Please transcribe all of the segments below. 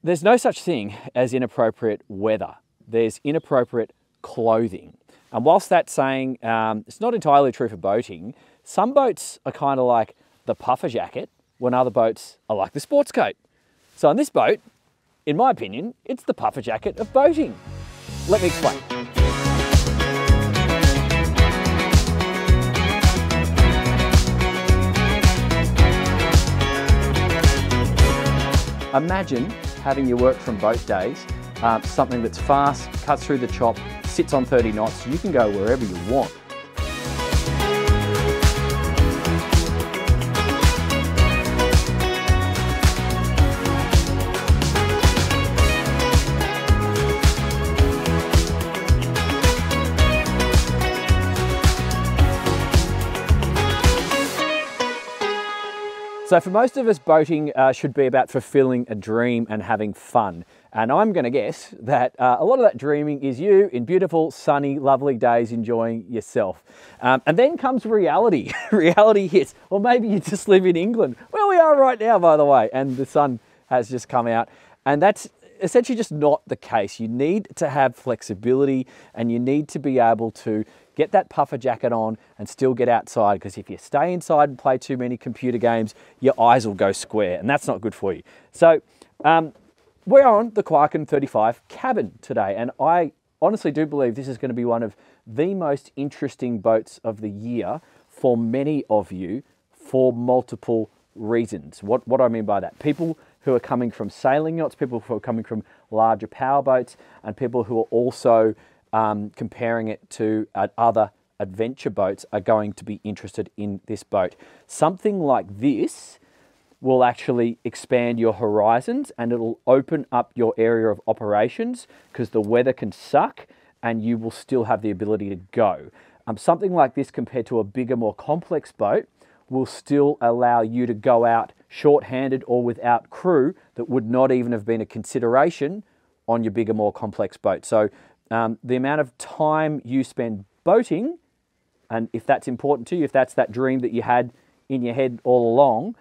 There's no such thing as inappropriate weather. There's inappropriate clothing. And whilst that's saying it's not entirely true for boating, some boats are kind of like the puffer jacket when other boats are like the sports coat. So on this boat, in my opinion, it's the puffer jacket of boating. Let me explain. Imagine having your work from boat days, something that's fast, cuts through the chop, sits on 30 knots, you can go wherever you want. So for most of us, boating should be about fulfilling a dream and having fun. And I'm going to guess that a lot of that dreaming is you in beautiful, sunny, lovely days enjoying yourself. And then comes reality. Reality hits. Or maybe you just live in England, where we are right now, by the way, and the sun has just come out. And that's essentially just not the case. You need to have flexibility and you need to be able to get that puffer jacket on and still get outside, because if you stay inside and play too many computer games, your eyes will go square and that's not good for you. So we're on the Quarken 35 cabin today, and I honestly do believe this is going to be one of the most interesting boats of the year for many of you for multiple reasons. What do I mean by that? People who are coming from sailing yachts, people who are coming from larger power boats, and people who are also comparing it to other adventure boats are going to be interested in this boat. Something like this will actually expand your horizons and it'll open up your area of operations, because the weather can suck and you will still have the ability to go. Something like this compared to a bigger, more complex boat will still allow you to go out short-handed or without crew that would not even have been a consideration on your bigger, more complex boat. So the amount of time you spend boating, and if that's important to you, if that's that dream that you had in your head all along,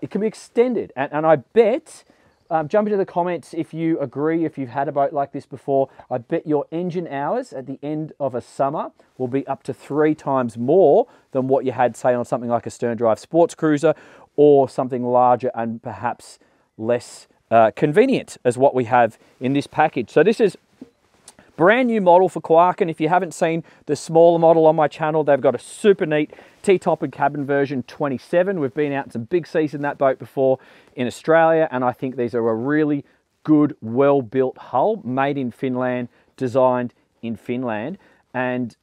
it can be extended. And I bet, jump into the comments if you agree, if you've had a boat like this before, I bet your engine hours at the end of a summer will be up to 3 times more than what you had, say, on something like a stern drive sports cruiser or something larger and perhaps less convenient as what we have in this package. So this is brand new model for Quarken. If you haven't seen the smaller model on my channel, they've got a super neat T-top and cabin version 27. We've been out in some big seas in that boat before in Australia, and I think these are a really good, well-built hull, made in Finland, designed in Finland. And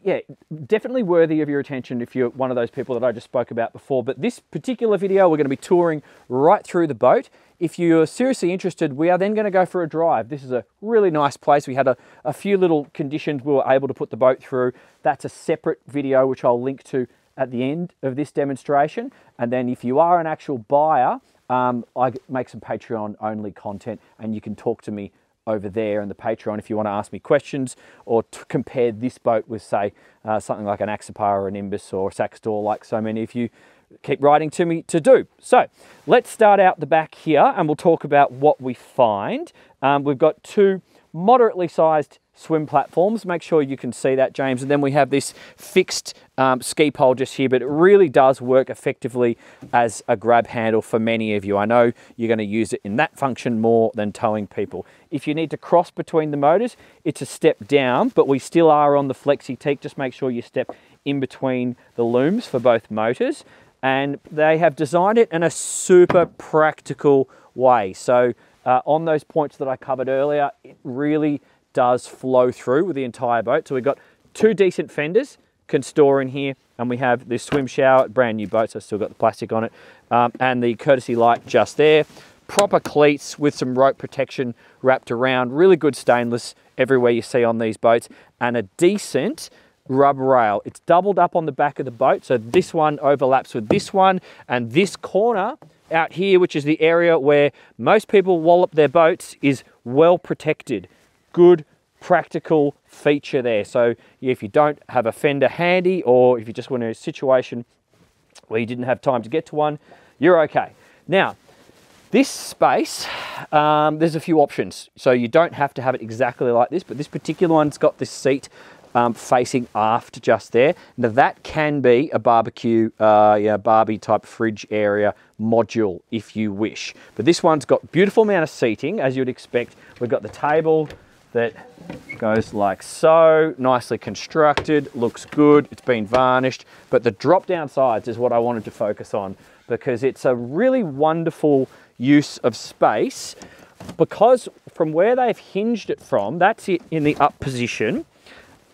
yeah, definitely worthy of your attention if you're one of those people that I just spoke about before. But this particular video, we're going to be touring right through the boat. If you're seriously interested, we are then going to go for a drive. This is a really nice place. We had a few little conditions we were able to put the boat through. That's a separate video, which I'll link to at the end of this demonstration. And then if you are an actual buyer, I make some Patreon only content and you can talk to me over there in the Patreon if you want to ask me questions or to compare this boat with, say, something like an Axopar or an Imbus or a Saxdor, like so many of you keep writing to me to do. So let's start out the back here and we'll talk about what we find. We've got 2 moderately sized swim platforms. Make sure you can see that, James. And then we have this fixed ski pole just here, but it really does work effectively as a grab handle for many of you. I know you're going to use it in that function more than towing people. If you need to cross between the motors, it's a step down, but we still are on the flexi teak. Just make sure you step in between the looms for both motors. And they have designed it in a super practical way. So on those points that I covered earlier, it really does flow through with the entire boat. So we've got 2 decent fenders can store in here, and we have this swim shower, brand new boat, so still got the plastic on it, and the courtesy light just there. Proper cleats with some rope protection wrapped around, really good stainless everywhere you see on these boats, and a decent rub rail. It's doubled up on the back of the boat, so this one overlaps with this one, and this corner out here, which is the area where most people wallop their boats, is well protected. Good practical feature there. So if you don't have a fender handy, or if you just want a situation where you didn't have time to get to one, you're okay. Now, This space, there's a few options. So you don't have to have it exactly like this, but this particular one's got this seat facing aft just there. Now that can be a barbecue, Barbie type fridge area module if you wish. But this one's got beautiful amount of seating, as you'd expect. We've got the table that goes like so, nicely constructed, looks good, it's been varnished. But the drop down sides is what I wanted to focus on, because it's a really wonderful use of space, because from where they've hinged it from, that's it in the up position.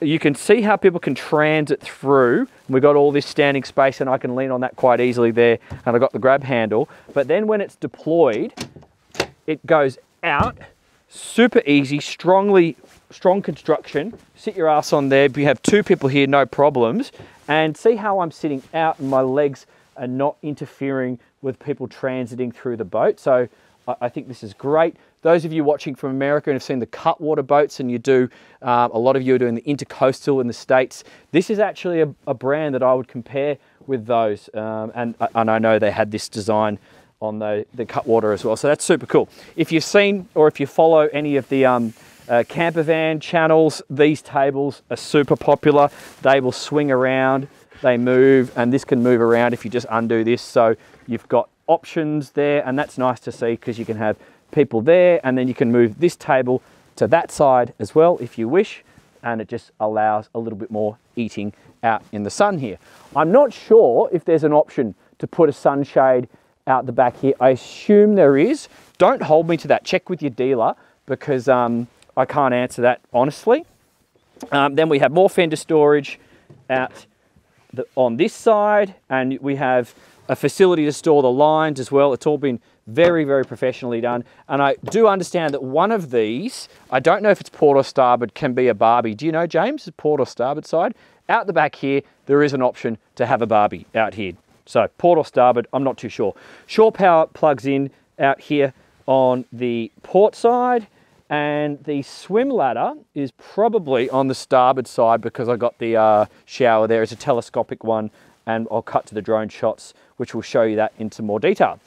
You can see how people can transit through. We've got all this standing space and I can lean on that quite easily there, and I've got the grab handle. But then when it's deployed, it goes out, super easy, strong construction. Sit your ass on there. You have two people here, no problems. And see how I'm sitting out and my legs are not interfering with people transiting through the boat. So I think this is great. Those of you watching from America and have seen the cutwater boats, and you do, a lot of you are doing the intercoastal in the States, this is actually a brand that I would compare with those. And I know they had this design on the cutwater as well. So that's super cool. If you've seen, or if you follow any of the camper van channels, these tables are super popular. They will swing around, they move, and this can move around if you just undo this. So you've got options there, and that's nice to see, because you can have people there, and then you can move this table to that side as well if you wish, and it just allows a little bit more eating out in the sun here. I'm not sure if there's an option to put a sunshade out the back here. I assume there is. Don't hold me to that. Check with your dealer, because I can't answer that honestly. Then we have more fender storage out on this side, and we have a facility to store the lines as well. It's all been very, very professionally done. And I do understand that one of these, I don't know if it's port or starboard, can be a Barbie. Do you know, James, the port or starboard side? Out the back here, there is an option to have a Barbie out here. So port or starboard, I'm not too sure. Shore power plugs in out here on the port side, and the swim ladder is probably on the starboard side, because I got the shower there. It's a telescopic one, and I'll cut to the drone shots, which will show you that into more detail.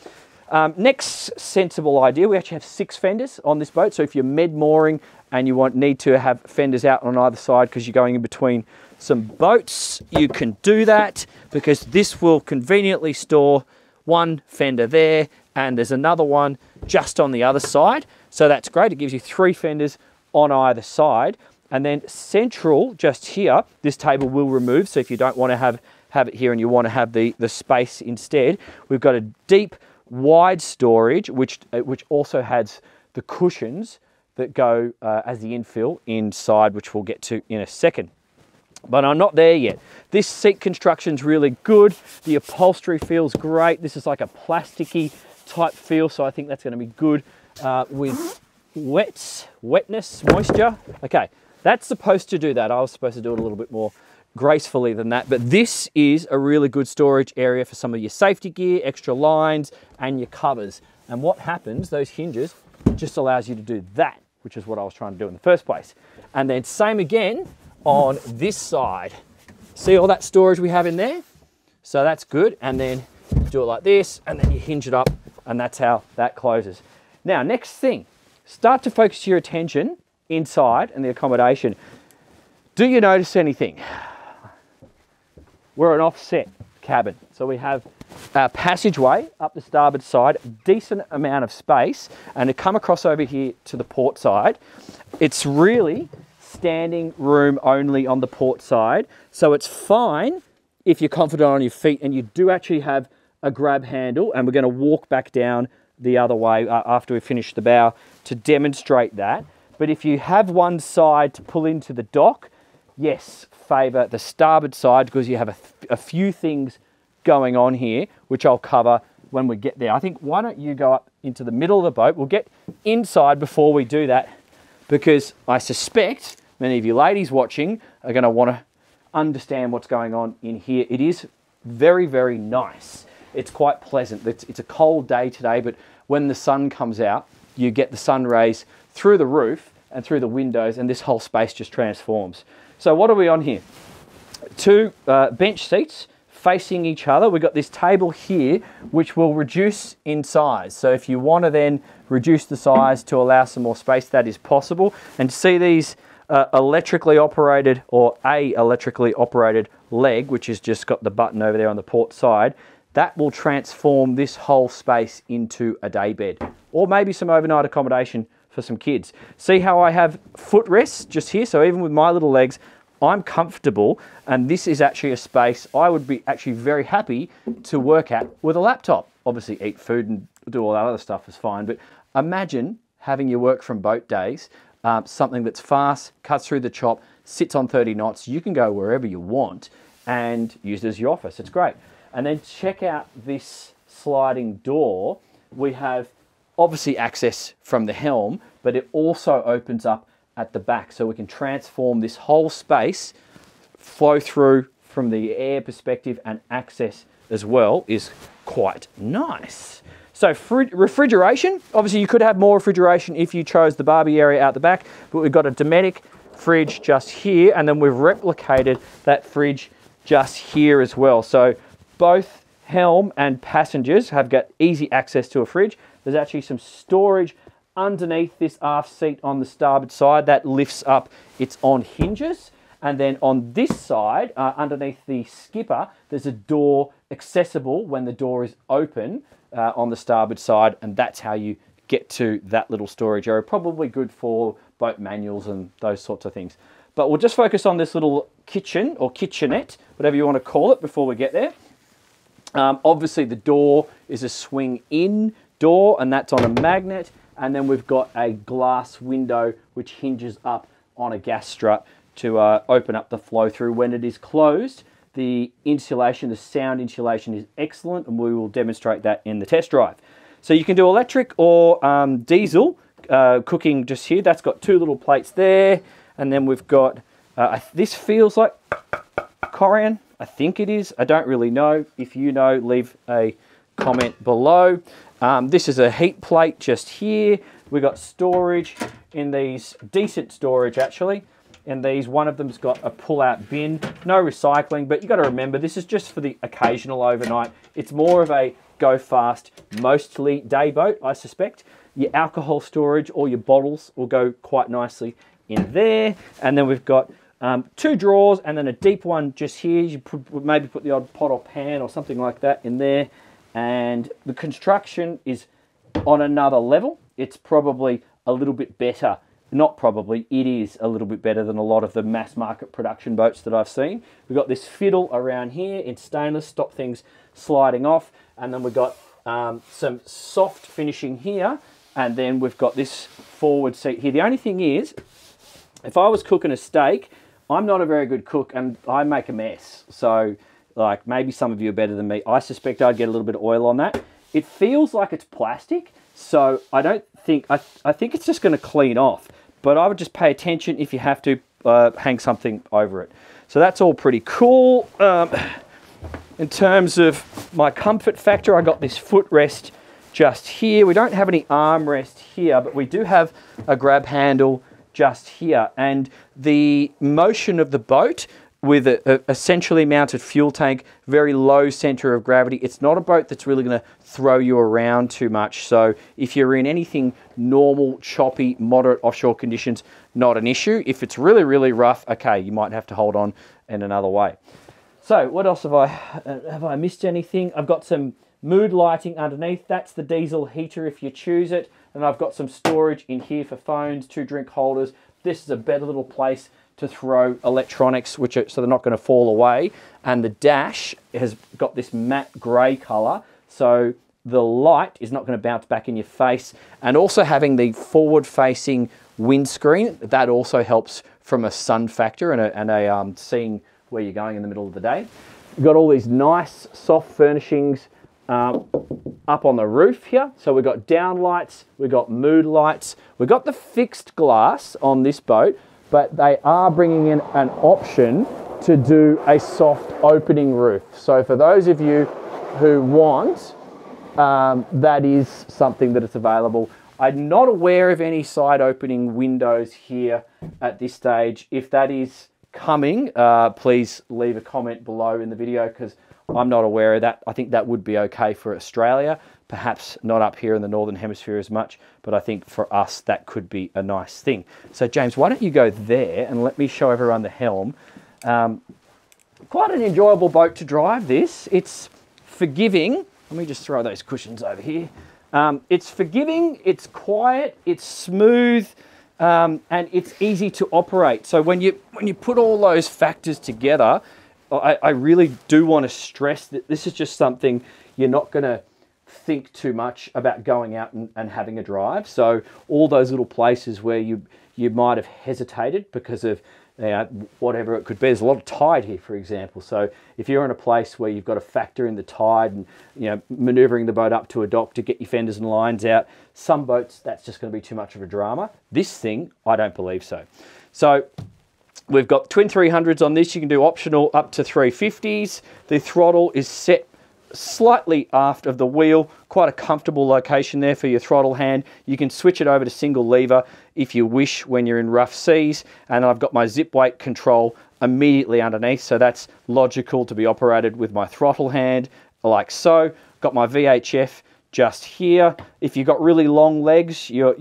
Next sensible idea, we actually have 6 fenders on this boat. So if you're med mooring and you need to have fenders out on either side because you're going in between some boats, you can do that, because this will conveniently store one fender there, and there's another one just on the other side. So that's great. It gives you 3 fenders on either side. And then central, just here, this table will remove. So if you don't want to have it here and you want to have the space instead, we've got a deep, wide storage, which also has the cushions that go as the infill inside, which we'll get to in a second. But I'm not there yet. This seat construction's really good. The upholstery feels great. This is like a plasticky type feel, so I think that's going to be good with wetness, moisture. Okay, that's supposed to do that. I was supposed to do it a little bit more gracefully than that, but this is a really good storage area for some of your safety gear, extra lines, and your covers. And what happens, those hinges, just allows you to do that, which is what I was trying to do in the first place. And then same again on this side. See all that storage we have in there? So that's good. And then do it like this, and then you hinge it up, and that's how that closes. Now, next thing, start to focus your attention inside and the accommodation. Do you notice anything? We're an offset cabin. So we have our passageway up the starboard side, decent amount of space, and to come across over here to the port side, it's really standing room only on the port side. So it's fine if you're confident on your feet and you do actually have a grab handle, and we're going to walk back down the other way after we finish the bow to demonstrate that. But if you have one side to pull into the dock, yes, favour the starboard side, because you have a few things going on here, which I'll cover when we get there. I think, why don't you go up into the middle of the boat? We'll get inside before we do that, because I suspect many of you ladies watching are going to want to understand what's going on in here. It is very, very nice. It's quite pleasant. It's a cold day today, but when the sun comes out, you get the sun rays through the roof and through the windows, and this whole space just transforms. So what are we on here? 2 bench seats, facing each other. We've got this table here, which will reduce in size. So if you want to then reduce the size to allow some more space, that is possible. And to see these electrically operated, or a electrically operated leg, which has just got the button over there on the port side, that will transform this whole space into a day bed, or maybe some overnight accommodation for some kids. See how I have footrests just here? So even with my little legs, I'm comfortable, and this is actually a space I would be actually very happy to work at with a laptop. Obviously eat food and do all that other stuff is fine, but imagine having your work from boat days, something that's fast, cuts through the chop, sits on 30 knots, you can go wherever you want and use it as your office. It's great. And then check out this sliding door. We have obviously access from the helm, but it also opens up at the back, so we can transform this whole space, flow through from the air perspective, and access as well is quite nice. So refrigeration, obviously you could have more refrigeration if you chose the Barbie area out the back, but we've got a Dometic fridge just here, and then we've replicated that fridge just here as well. So both helm and passengers have got easy access to a fridge. There's actually some storage underneath this aft seat on the starboard side that lifts up. It's on hinges. And then on this side, underneath the skipper, there's a door accessible when the door is open on the starboard side, and that's how you get to that little storage area. Probably good for boat manuals and those sorts of things. But we'll just focus on this little kitchen or kitchenette, whatever you want to call it, before we get there. Obviously the door is a swing-in door, and that's on a magnet. And then we've got a glass window which hinges up on a gas strut to open up the flow through. When it is closed, the insulation, the sound insulation is excellent, and we will demonstrate that in the test drive. So you can do electric or diesel cooking just here. That's got two little plates there. And then we've got, this feels like Quarken. I think it is. I don't really know. If you know, leave a comment below. This is a heat plate just here. We've got storage in these, decent storage actually. In these, one of them's got a pull-out bin. No recycling, but you got to remember, this is just for the occasional overnight. It's more of a go fast, mostly day boat, I suspect. Your alcohol storage or your bottles will go quite nicely in there. And then we've got two drawers and then a deep one just here. You maybe put the odd pot or pan or something like that in there. And the construction is on another level. It's probably a little bit better. Not probably, it is a little bit better than a lot of the mass market production boats that I've seen. We've got this fiddle around here in stainless, stop things sliding off. And then we've got some soft finishing here. And then we've got this forward seat here. The only thing is, if I was cooking a steak, I'm not a very good cook and I make a mess. So like maybe some of you are better than me. I suspect I'd get a little bit of oil on that. It feels like it's plastic, so I don't think, I think it's just going to clean off. But I would just pay attention if you have to hang something over it. So that's all pretty cool. In terms of my comfort factor, I got this footrest just here. We don't have any armrest here, but we do have a grab handle just here. And the motion of the boat with a centrally mounted fuel tank, very low center of gravity. It's not a boat that's really going to throw you around too much. So if you're in anything normal, choppy, moderate offshore conditions, not an issue. If it's really, really rough, okay, you might have to hold on in another way. So what else have I missed anything? I've got some mood lighting underneath. That's the diesel heater if you choose it. And I've got some storage in here for phones, 2 drink holders. This is a better little place to throw electronics, so they're not going to fall away. And the dash has got this matte grey colour, so the light is not going to bounce back in your face. And also having the forward-facing windscreen, that also helps from a sun factor and seeing where you're going in the middle of the day. We've got all these nice soft furnishings up on the roof here. So we've got down lights, we've got mood lights, we've got the fixed glass on this boat, but they are bringing in an option to do a soft opening roof. So for those of you who want, that is something that is available. I'm not aware of any side opening windows here at this stage. If that is coming, please leave a comment below in the video, because I'm not aware of that. I think that would be okay for Australia, perhaps not up here in the Northern Hemisphere as much, but I think for us that could be a nice thing. So James, why don't you go there and let me show everyone the helm. Quite an enjoyable boat to drive this. It's forgiving. Let me just throw those cushions over here. It's forgiving, it's quiet, it's smooth, and it's easy to operate. So when you put all those factors together, I really do want to stress that this is just something you're not going to think too much about going out and having a drive. So all those little places where you might have hesitated because of whatever it could be. There's a lot of tide here, for example. So if you're in a place where you've got to factor in the tide and maneuvering the boat up to a dock to get your fenders and lines out, some boats that's just going to be too much of a drama. This thing, I don't believe so. So we've got twin 300s on this. You can do optional up to 350s. The throttle is set slightly aft of the wheel, quite a comfortable location there for your throttle hand. You can switch it over to single lever if you wish when you're in rough seas, and I've got my zip weight control immediately underneath, so that's logical to be operated with my throttle hand like so. Got my VHF just here. If you've got really long legs, your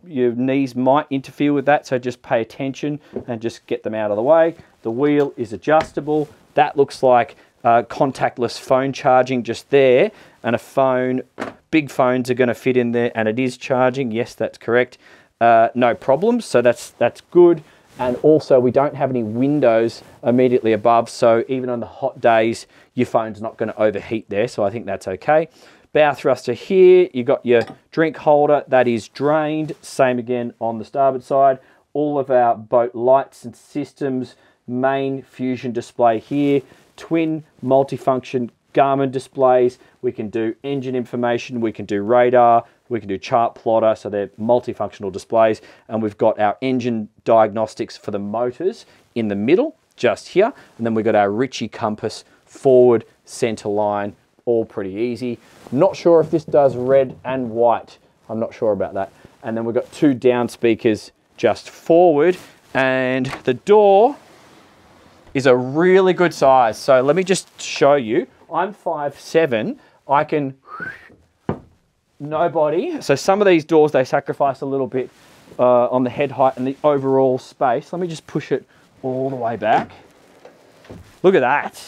knees might interfere with that, so just pay attention and just get them out of the way. The wheel is adjustable. That looks like contactless phone charging just there, and a phone, big phones are going to fit in there, and it is charging. Yes, that's correct. No problems, so that's good. And also we don't have any windows immediately above, so even on the hot days your phone's not going to overheat there, so I think that's okay. Bow thruster here, you got your drink holder that is drained, same again on the starboard side. All of our boat lights and systems, main fusion display here, twin multifunction Garmin displays. We can do engine information, we can do radar, we can do chart plotter, so they're multifunctional displays. And we've got our engine diagnostics for the motors in the middle, just here. And then we've got our Ritchie compass, forward, center line, all pretty easy. Not sure if this does red and white. I'm not sure about that. And then we've got two down speakers just forward, and the door is a really good size. So let me just show you. I'm 5'7". I can, nobody. So some of these doors, they sacrifice a little bit on the head height and the overall space. Let me just push it all the way back. Look at that.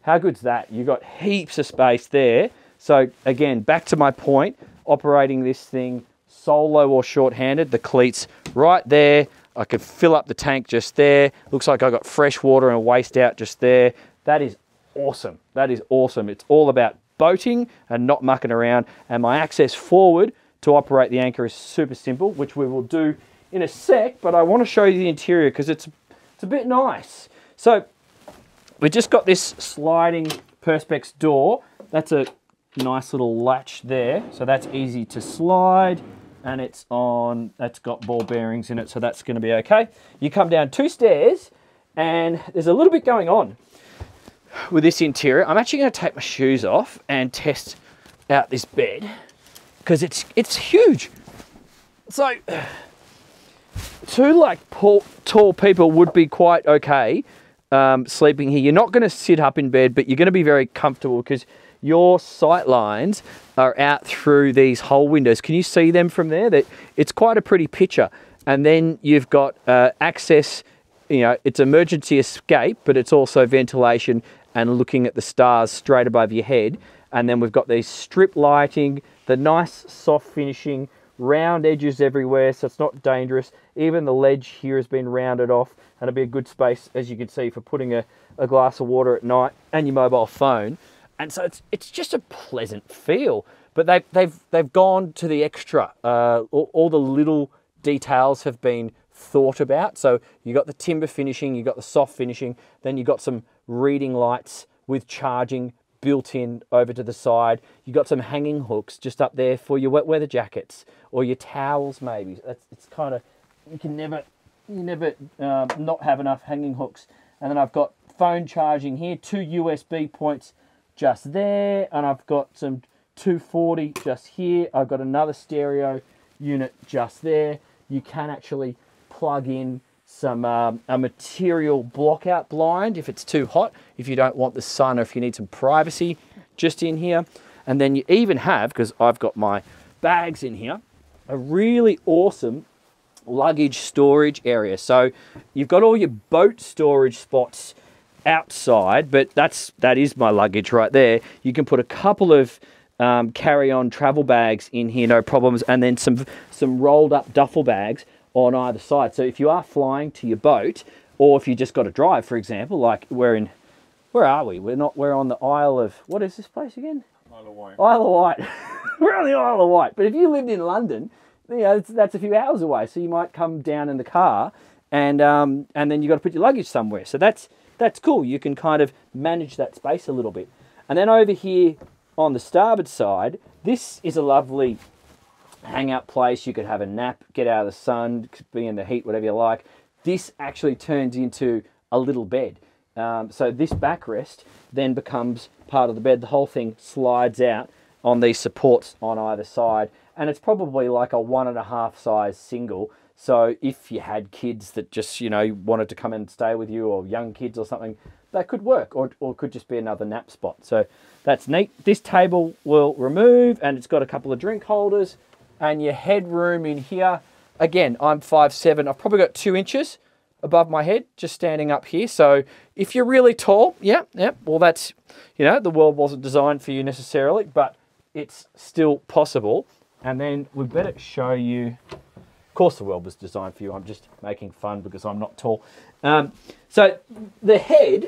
How good's that? You've got heaps of space there. So again, back to my point, operating this thing solo or short-handed, the cleats right there. I could fill up the tank just there. Looks like I got fresh water and waste out just there. That is awesome. That is awesome. It's all about boating and not mucking around. And my access forward to operate the anchor is super simple, which we will do in a sec, but I want to show you the interior because it's a bit nice. So we just got this sliding Perspex door. That's a nice little latch there. So that's easy to slide. And it's on, that's got ball bearings in it, so that's going to be okay. You come down 2 stairs and there's a little bit going on with this interior. I'm actually going to take my shoes off and test out this bed because it's huge. So two like tall people would be quite okay sleeping here. You're not going to sit up in bed, but you're going to be very comfortable because your sight lines are out through these whole windows. Can you see them from there? That it's quite a pretty picture. And then you've got access, it's emergency escape, but it's also ventilation and looking at the stars straight above your head. And then we've got these strip lighting, the nice soft finishing, round edges everywhere, so it's not dangerous. Even the ledge here has been rounded off, and it'll be a good space, as you can see, for putting a glass of water at night and your mobile phone. And so it's just a pleasant feel. But they've gone to the extra. All the little details have been thought about. So you got the timber finishing, you got the soft finishing, then you got some reading lights with charging built in over to the side. You got some hanging hooks just up there for your wet weather jackets or your towels maybe. It's kind of, you never not have enough hanging hooks. And then I've got phone charging here, 2 USB points just there, and I've got some 240 just here. I've got another stereo unit just there. You can actually plug in some a material block-out blind if it's too hot, if you don't want the sun or if you need some privacy just in here. And then you even have, because I've got my bags in here, a really awesome luggage storage area. So you've got all your boat storage spots outside, but that is my luggage right there. You can put a couple of carry-on travel bags in here, no problems, and then some rolled up duffel bags on either side. So if you are flying to your boat, or if you just got to drive, for example, like where are we? We're on the Isle of, what is this place again? Isle of Wight. Isle of Wight. We're on the Isle of Wight. But if you lived in London, you know, that's a few hours away. So you might come down in the car and then you got to put your luggage somewhere. So that's cool. You can kind of manage that space a little bit. And then over here on the starboard side, this is a lovely hangout place. You could have a nap, get out of the sun, be in the heat, whatever you like. This actually turns into a little bed. So this backrest then becomes part of the bed. The whole thing slides out on these supports on either side. And it's probably like a 1.5 size single. So if you had kids that just, you know, wanted to come and stay with you, or young kids or something, that could work, or could just be another nap spot. So that's neat. This table will remove, and it's got a couple of drink holders, and your headroom in here. Again, I'm 5'7". I've probably got 2 inches above my head, just standing up here. So if you're really tall, yeah, well, that's, you know, the world wasn't designed for you necessarily, but it's still possible. And then we better show you, of course the world was designed for you. I'm just making fun because I'm not tall. So the head,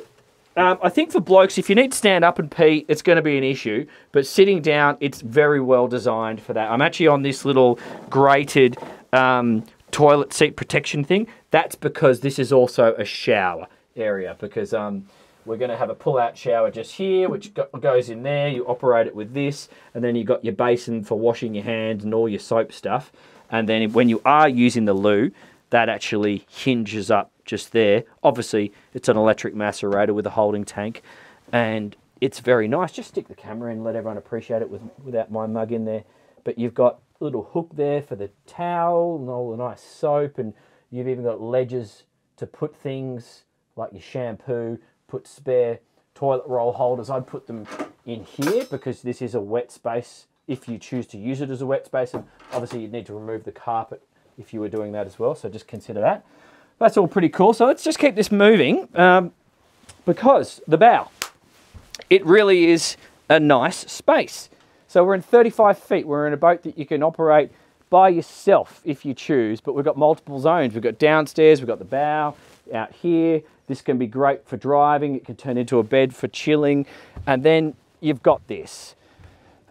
I think for blokes, if you need to stand up and pee, it's going to be an issue. But sitting down, it's very well designed for that. I'm actually on this little grated toilet seat protection thing. That's because this is also a shower area, because we're going to have a pull-out shower just here, which goes in there. You operate it with this, and then you've got your basin for washing your hands and all your soap stuff. And then when you are using the loo, that actually hinges up just there. Obviously, it's an electric macerator with a holding tank, and it's very nice. Just stick the camera in, let everyone appreciate it without my mug in there. But you've got a little hook there for the towel and all the nice soap, and you've even got ledges to put things like your shampoo, put spare toilet roll holders. I'd put them in here because this is a wet space if you choose to use it as a wet space, and obviously you'd need to remove the carpet if you were doing that as well, so just consider that. That's all pretty cool. So let's just keep this moving, because the bow, it really is a nice space. So we're in 35 feet. We're in a boat that you can operate by yourself if you choose, but we've got multiple zones. We've got downstairs, we've got the bow out here. This can be great for driving. It can turn into a bed for chilling. And then you've got this.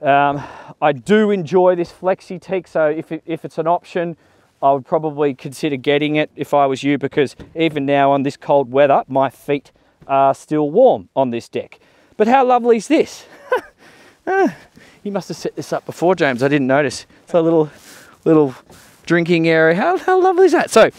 I do enjoy this flexi teak, so if it's an option, I would probably consider getting it if I was you, because even now on this cold weather, my feet are still warm on this deck. But how lovely is this? You must have set this up before, James. I didn't notice. It's a little drinking area. How lovely is that? So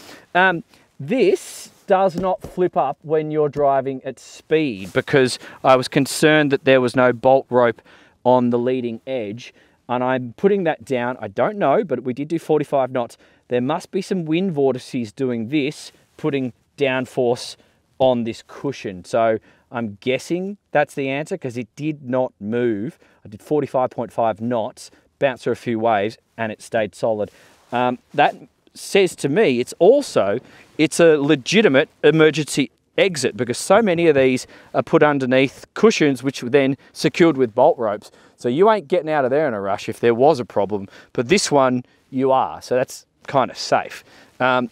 this does not flip up when you're driving at speed, because I was concerned that there was no bolt rope on the leading edge, and I'm putting that down. I don't know, but we did do 45 knots. There must be some wind vortices doing this, putting downforce on this cushion. So I'm guessing that's the answer, because it did not move. I did 45.5 knots, bounced through a few waves, and it stayed solid. That says to me it's a legitimate emergency exit, because so many of these are put underneath cushions which were then secured with bolt ropes. So you ain't getting out of there in a rush if there was a problem, but this one you are, so that's kind of safe.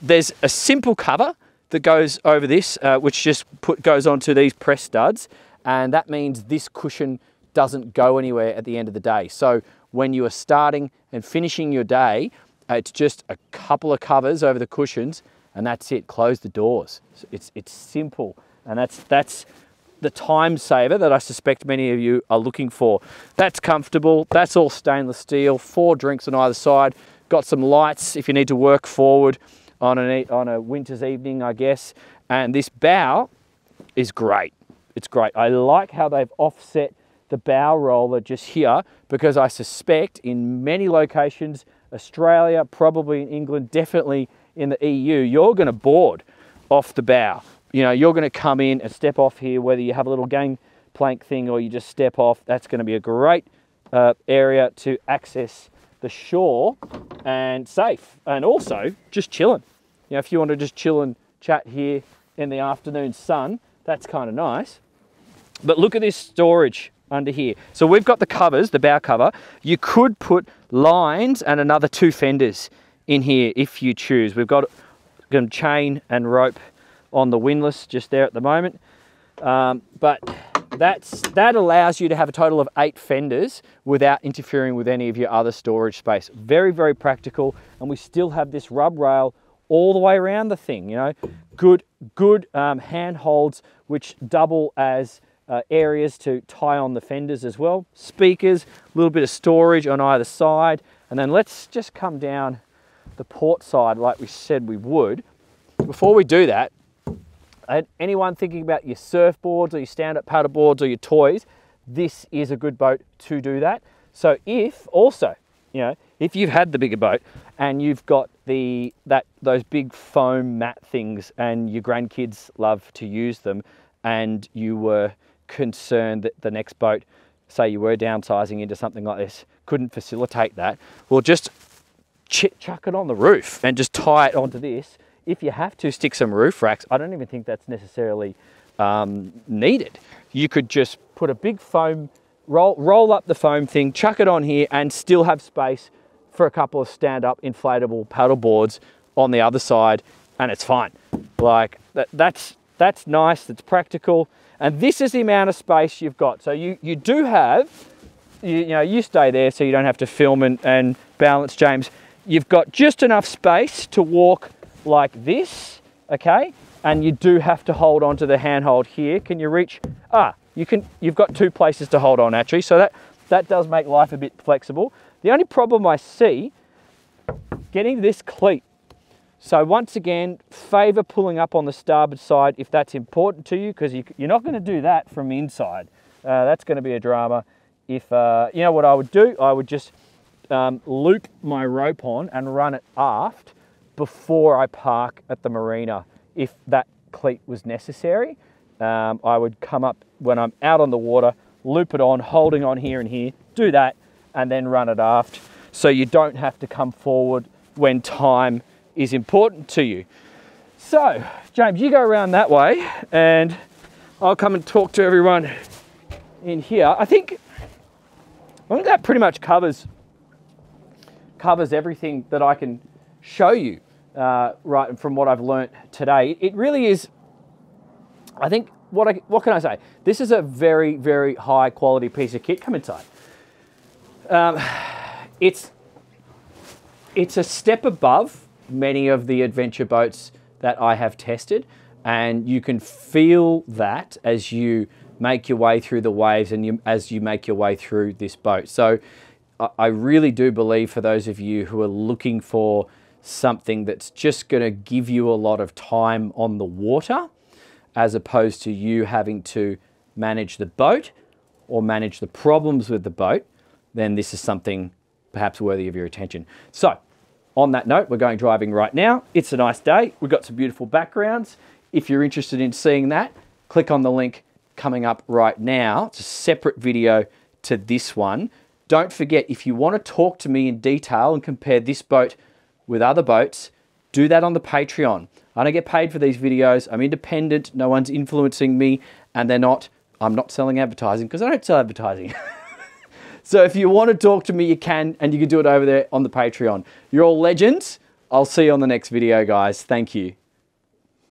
There's a simple cover that goes over this, which just goes onto these press studs, and that means this cushion doesn't go anywhere at the end of the day. So when you are starting and finishing your day, it's just a couple of covers over the cushions, and that's it. Close the doors. It's simple, and that's the time saver that I suspect many of you are looking for. That's comfortable. That's all stainless steel. 4 drinks on either side. Got some lights if you need to work forward on a winter's evening, I guess. And this bow is great. It's great. I like how they've offset the bow roller just here, because I suspect in many locations, Australia, probably in England, definitely in the EU, you're going to board off the bow. You know, you're going to come in and step off here, whether you have a little gangplank thing or you just step off. That's going to be a great area to access the shore and safe, and also just chilling. You know, if you want to just chill and chat here in the afternoon sun, that's kind of nice. But look at this storage under here. So we've got the covers, the bow cover. You could put lines and another 2 fenders in here if you choose. We've got some chain and rope on the windlass just there at the moment. But that allows you to have a total of 8 fenders without interfering with any of your other storage space. Very, very practical. And we still have this rub rail all the way around the thing, you know. Good handholds which double as areas to tie on the fenders as well. Speakers, a little bit of storage on either side. And then let's just come down the port side like we said we would. Before we do that, anyone thinking about your surfboards or your stand-up paddle boards or your toys, this is a good boat to do that. So if also, you know, if you've had the bigger boat and you've got those big foam mat things and your grandkids love to use them, and you were concerned that the next boat, say you were downsizing into something like this, couldn't facilitate that, well, just chuck it on the roof and just tie it onto this. If you have to stick some roof racks, I don't even think that's necessarily needed. You could just put a big foam, roll up the foam thing, chuck it on here, and still have space for a couple of stand-up inflatable paddle boards on the other side, and it's fine. Like that's nice, that's practical, and this is the amount of space you've got. So you do have, you know, you stay there so you don't have to film and balance, James. You've got just enough space to walk like this, okay? And you do have to hold on to the handhold here. Can you reach? You've got 2 places to hold on actually, so that does make life a bit flexible. The only problem I see, getting this cleat. So once again, favor pulling up on the starboard side if that's important to you, because you're not going to do that from inside. That's going to be a drama. If you know what I would do, I would just loop my rope on and run it aft before I park at the marina. If that cleat was necessary, I would come up when I'm out on the water, loop it on, holding on here and here, do that, and then run it aft, so you don't have to come forward when time is important to you. So, James, you go around that way, and I'll come and talk to everyone in here. I think that pretty much covers everything that I can show you right from what I've learnt today. It really is, I think, what can I say? This is a very, very high quality piece of kit. Come inside. It's a step above many of the adventure boats that I have tested, and you can feel that as you make your way through the waves and as you make your way through this boat. So I really do believe, for those of you who are looking for something that's just going to give you a lot of time on the water, as opposed to you having to manage the boat or manage the problems with the boat, then this is something perhaps worthy of your attention. So on that note, we're going driving right now. It's a nice day. We've got some beautiful backgrounds. If you're interested in seeing that, click on the link coming up right now. It's a separate video to this one. Don't forget, if you want to talk to me in detail and compare this boat with other boats, do that on the Patreon. I don't get paid for these videos. I'm independent. No one's influencing me, and I'm not selling advertising, because I don't sell advertising. So if you want to talk to me, you can, and you can do it over there on the Patreon. You're all legends. I'll see you on the next video, guys. Thank you.